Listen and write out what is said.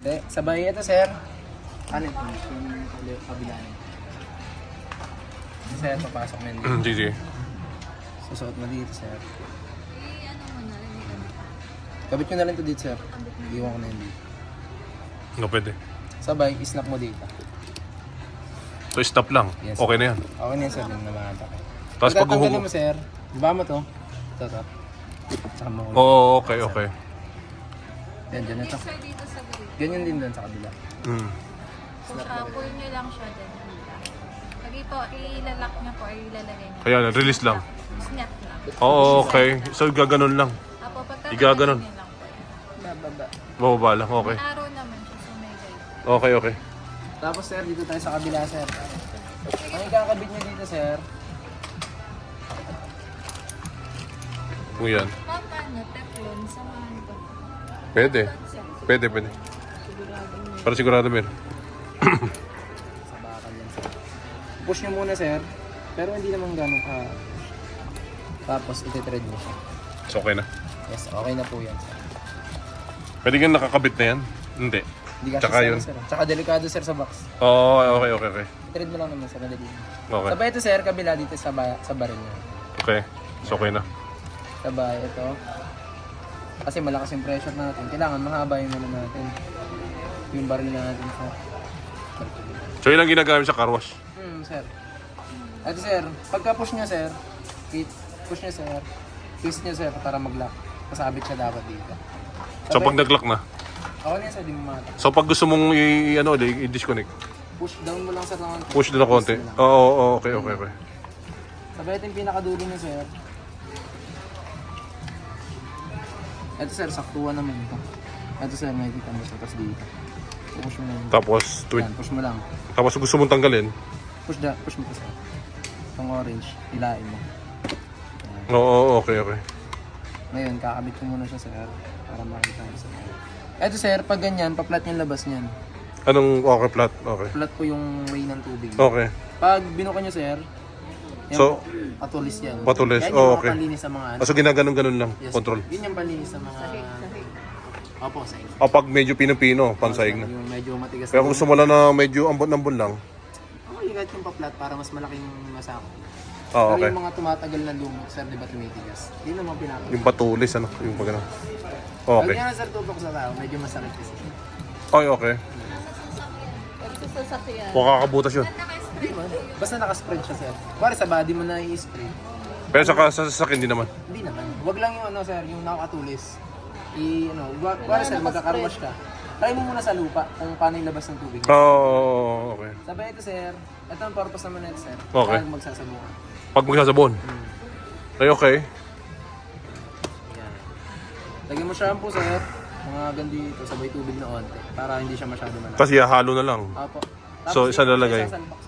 Hindi, sabay ito sir. Ano ito? Yung kabila niya. Sir, papasok mo yun. Sige. Susuot mo dito sir. Ano mo na, hindi ka na. Kabit ko na lang ito dito sir. Iwan ko na yun dito. Nga pwede. Sabay, isnap mo dito. So stop lang. Yes. Okay na yan. Okay na yun sir, yung namata ko. Tapos pag Pagkatanggalin huhugot. mo sir, diba mo to? Ito. Tsaka mo. Oo, okay, okay. Yan, dyan ito. Sir, dito sa grid. Ganyan din doon sa kabila. Pull nyo lang siya din. Lagi po, ilalak nyo po, ilalagay nyo. Ayan, release lang. Snap lang. Oo, okay. So gaganon lang. Apo, Igaganon. nyo lang po. Bababa. Bababa lang, okay. May arrow naman siya, so may guide. Okay, okay. Tapos sir, dito tayo sa kabila sir. Ang ikakabit nyo dito sir, Kung yan. Ma'am, ano, teflon, samahan ko. Pwede. Sir, Pwede, pwede. Para sigurado meron. sa bakal yan sir. Push nyo muna sir, pero hindi naman gano'n ka. Tapos iti-thread mo siya. So okay na. Yes, okay na po yan sir. Pwede nga nakakabit na yan? Hindi. Hindi kasi Tsaka yun. sir. Tsaka delikado sir sa box. Oo, okay, okay, okay. I-thread mo lang naman sir, madali. Okay. Sabay ito sir, kabila dito sa baril niya. Okay. So okay na. Sabay ito. Kasi malakas yung pressure natin. Kailangan mahaba yung ano natin. Yung baril natin sir. So yun ang ginagamit sa car wash. Sir. Ito sir, pagka push niya sir, push niya sir, twist niya sir para mag-lock. Kasabit siya dapat dito. So pag nag-lock na. Ako na sir, di mo mata. So pag gusto mong i-disconnect, Push down mo lang sir ng push doon na konti. Oo, okay, okay, okay. Sabay ito yung pinakadulo niya sir. Ito sir, saktuhan naman ito. Ito sir, makikita mo sir, tapos dito. Push mo lang. Tapos, tweet. Yan, push mo lang. Tapos gusto mong tanggalin. Push mo to sir. Itong orange, hilain mo. Oo, okay, okay. Ngayon, kakabit ko muna siya sir, para makita mo sir. Ito sir, pag ganyan, pa-flat yung labas niyan. Anong okay, flat? Okay. Flat po yung way ng tubig. Okay. Pag binuka nyo sir, yan So, po, patulis yan. patulis, Yan yung okay. mga panlinis sa mga ano. So ginaganon-ganon lang, Yes, control. Yun yung panlinis sa mga... Opo, sahig. O pag medyo pino-pino, pansahig na. Yung medyo matigas. Pero kung gusto mo lang na medyo ambon-ambon lang. Ako yung yung pa-flat para mas malaking masako. Oo, Pero okay. yung mga tumatagal na lumot, sir, di ba tumitigas? Yun naman pinapagawa. Yung patulis, ano? Yung pag ano. Pag Okay. yan, sir, tutok sa tao, medyo masakit kasi. Okay, okay. sa sasakyan. Kung kakabutas yun. Di ba? Basta nakaspread siya, sir. Kuwari sa body mo na i-spray. Pero sa sasakyan din naman. Hindi naman. Huwag lang yung ano, sir, yung nakakatulis. Kuwari, sir, magkakarwash ka. Try mo muna sa lupa kung paano yung labas ng tubig. Oo, okay. Sabay ito, sir. Ito ang purpose naman nito, sir. Okay. Para magsasabungan. Pag magsasabon. Ay, okay. Yan. Lagyan mo shampoo, sir. Mga gandito, sabay tubig na onte. Para hindi siya masyado malaki. Kasi halo na lang. Opo. So, isa lalagay. Sasalpak,